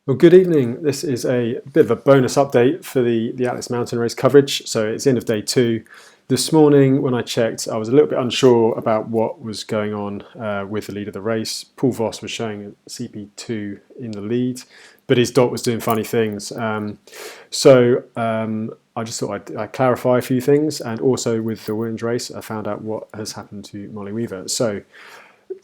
Well, good evening. This is a bit of a bonus update for the Atlas Mountain Race coverage. So it's end of day two. This morning, when I checked, I was a little bit unsure about what was going on with the lead of the race. Paul Voss was showing CP2 in the lead, but his dot was doing funny things. I just thought I'd clarify a few things, and also with the women's race, I found out what has happened to Molly Weaver. So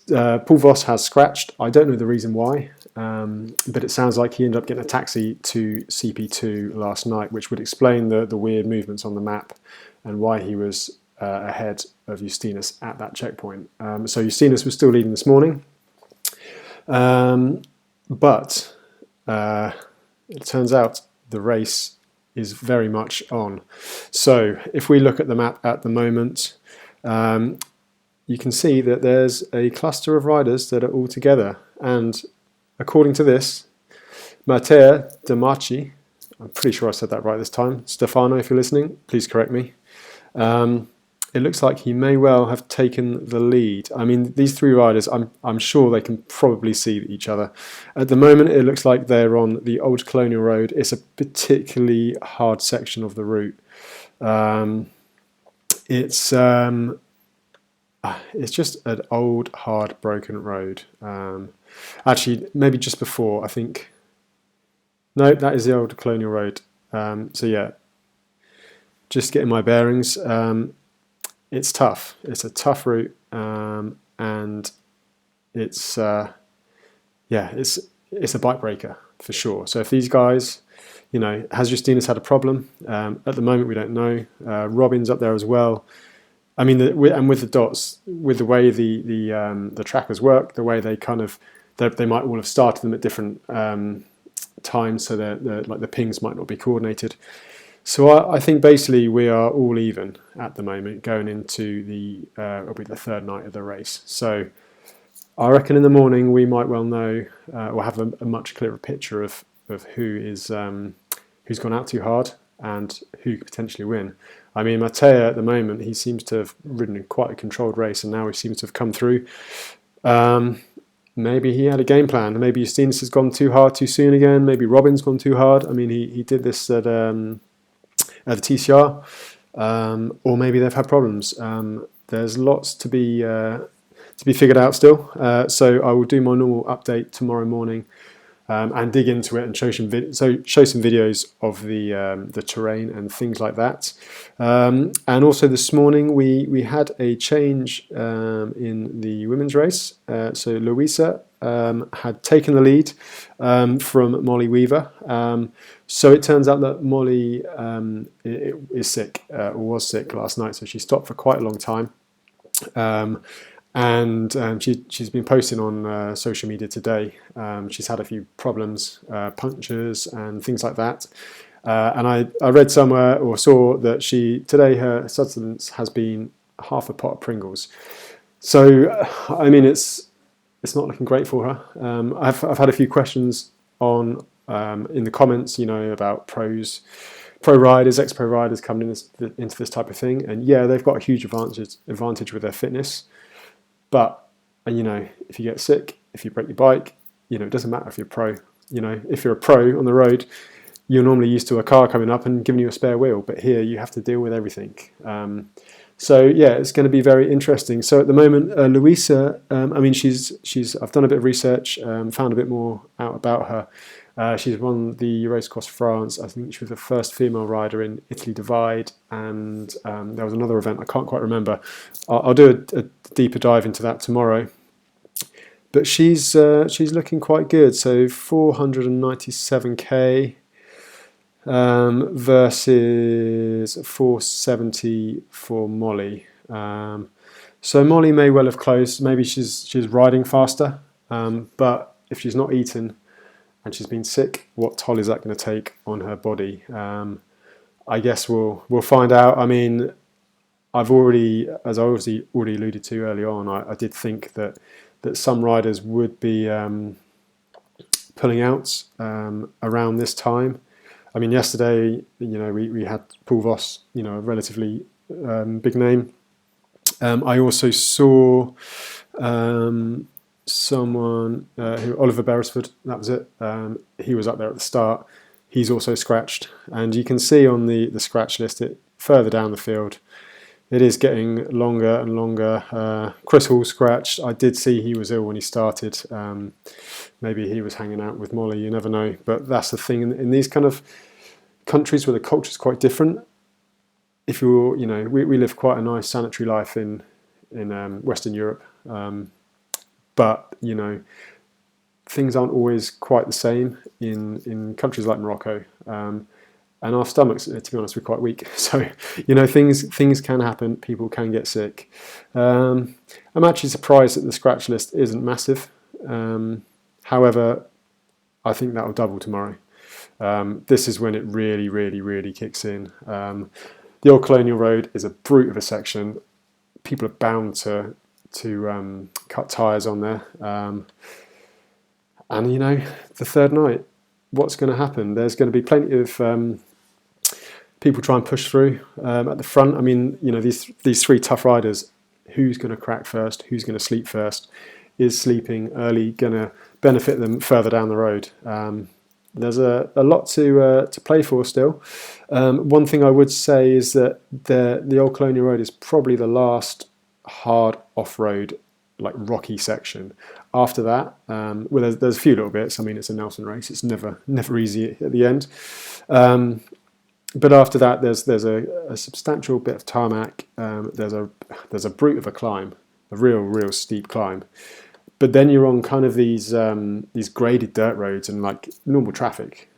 Paul Voss has scratched. I don't know the reason why, but it sounds like he ended up getting a taxi to CP2 last night, which would explain the weird movements on the map and why he was ahead of Justinus at that checkpoint. So Justinus was still leading this morning, but it turns out the race is very much on. So if we look at the map at the moment, you can see that there's a cluster of riders that are all together. And according to this, Matteo De Marchi, I'm pretty sure I said that right this time. Stefano, if you're listening, please correct me. It looks like he may well have taken the lead. I mean, these three riders, I'm sure they can probably see each other. At the moment, it looks like they're on the old Colonial Road. It's a particularly hard section of the route. It's just an old, hard, broken road. Actually, maybe just before, I think. No, that is the old Colonial Road. So yeah, just getting my bearings. It's tough. It's a tough route, and it's it's a bike breaker for sure. So if these guys, has Justinus had a problem? At the moment, we don't know. Robin's up there as well. I mean, and with the dots, with the way the trackers work, the way they they might all have started them at different times, so like the pings might not be coordinated. So I think basically we are all even at the moment going into it'll be the third night of the race. So I reckon in the morning we might well know or have a much clearer picture of who's gone out too hard and who could potentially win. I mean, Matteo at the moment, he seems to have ridden in quite a controlled race, and now he seems to have come through. Maybe he had a game plan. Maybe Justinus has gone too hard too soon again. Maybe Robin's gone too hard. I mean, he did this at the TCR, or maybe they've had problems. There's lots to be figured out still. So I will do my normal update tomorrow morning. And dig into it and show some videos of the terrain and things like that. And also this morning we had a change in the women's race. So Louisa had taken the lead from Molly Weaver. So it turns out that Molly is sick, or was sick last night, so she stopped for quite a long time. And she's been posting on social media today. She's had a few problems, punctures and things like that. And I read somewhere or saw that today her substance has been half a pot of Pringles. So I mean, it's not looking great for her. I've had a few questions on in the comments, about pro riders, ex-pro riders coming into this type of thing, and yeah, they've got a huge advantage with their fitness. But, if you get sick, if you break your bike, it doesn't matter if you're pro. If you're a pro on the road, you're normally used to a car coming up and giving you a spare wheel. But here you have to deal with everything. So, yeah, it's going to be very interesting. So at the moment, Louisa, I mean, I've done a bit of research, found a bit more out about her. She's won the Race Across France. I think she was the first female rider in Italy Divide, and there was another event I can't quite remember. I'll do a deeper dive into that tomorrow. But she's looking quite good. So 497k versus 470 for Molly. So Molly may well have closed. Maybe she's riding faster, but if she's not eaten and she's been sick, what toll is that going to take on her body? I guess we'll find out. I mean, as I already alluded to early on, I did think that some riders would be pulling out around this time. I mean, yesterday, we had Paul Voss, a relatively big name. I also saw someone Oliver Beresford, that was it. He was up there at the start. He's also scratched, and you can see on the scratch list it further down the field. It is getting longer and longer. Chris Hall scratched. I did see he was ill when he started. Maybe he was hanging out with Molly. You never know. But that's the thing in these kind of countries where the culture is quite different. If you're, we live quite a nice sanitary life in Western Europe, but things aren't always quite the same in countries like Morocco. And our stomachs, to be honest, we're quite weak. So, things can happen. People can get sick. I'm actually surprised that the scratch list isn't massive. However, I think that'll double tomorrow. This is when it really, really, really kicks in. The old Colonial Road is a brute of a section. People are bound to cut tyres on there. And the third night, what's going to happen? There's going to be plenty of people try and push through at the front. I mean, these three tough riders. Who's going to crack first? Who's going to sleep first? Is sleeping early going to benefit them further down the road? There's a lot to play for still. One thing I would say is that the old Colonial Road is probably the last hard off-road, like rocky section. After that, well, there's a few little bits. I mean, it's a Nelson race. It's never easy at the end. But after that, there's a substantial bit of tarmac. There's a brute of a climb, a real steep climb. But then you're on kind of these graded dirt roads, and like normal traffic,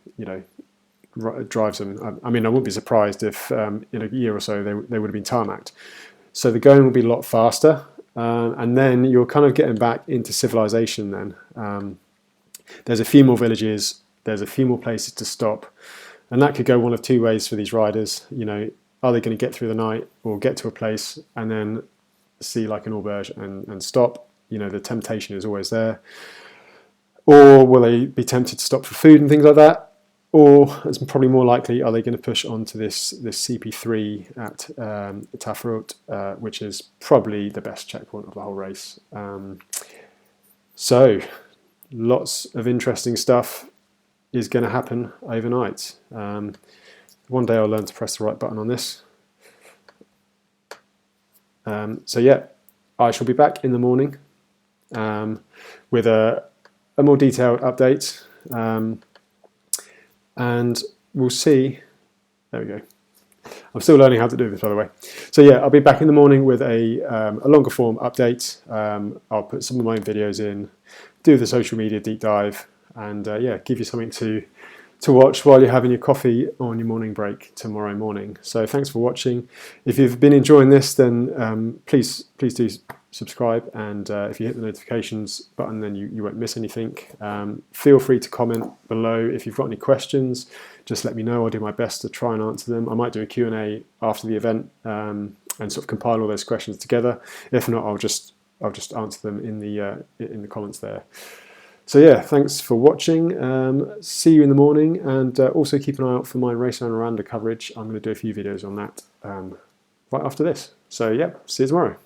drives them. I mean, I wouldn't be surprised if in a year or so they would have been tarmacked. So the going will be a lot faster, and then you're kind of getting back into civilization. Then there's a few more villages, there's a few more places to stop, and that could go one of two ways for these riders. Are they going to get through the night or get to a place and then see like an auberge and stop? The temptation is always there. Or will they be tempted to stop for food and things like that? Or, it's probably more likely, are they going to push on to this CP3 at Tafrut, which is probably the best checkpoint of the whole race. So, lots of interesting stuff is going to happen overnight. One day I'll learn to press the right button on this. So yeah, I shall be back in the morning with a more detailed update. And we'll see. There we go. I'm still learning how to do this, by the way. So yeah, I'll be back in the morning with a longer form update. I'll put some of my own videos in, do the social media deep dive, and yeah, give you something to watch while you're having your coffee on your morning break tomorrow morning. So thanks for watching. If you've been enjoying this, then please do subscribe, and if you hit the notifications button, then you won't miss anything. Feel free to comment below if you've got any questions. Just let me know. I'll do my best to try and answer them. I might do a Q&A after the event and sort of compile all those questions together. If not, I'll just answer them in the comments there. So yeah, thanks for watching. See you in the morning, and also keep an eye out for my Race Around Rwanda coverage. I'm going to do a few videos on that right after this. So yeah, see you tomorrow.